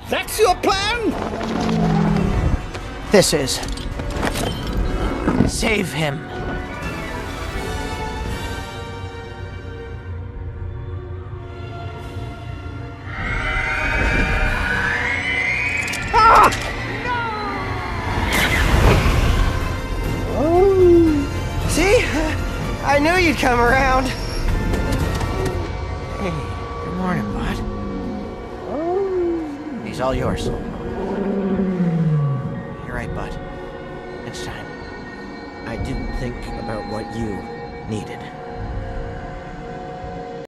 That's your plan? This is. Save him. See? I knew you'd come around. Hey, good morning, bud. He's all yours. You're right, bud. Next time, I didn't think about what you needed.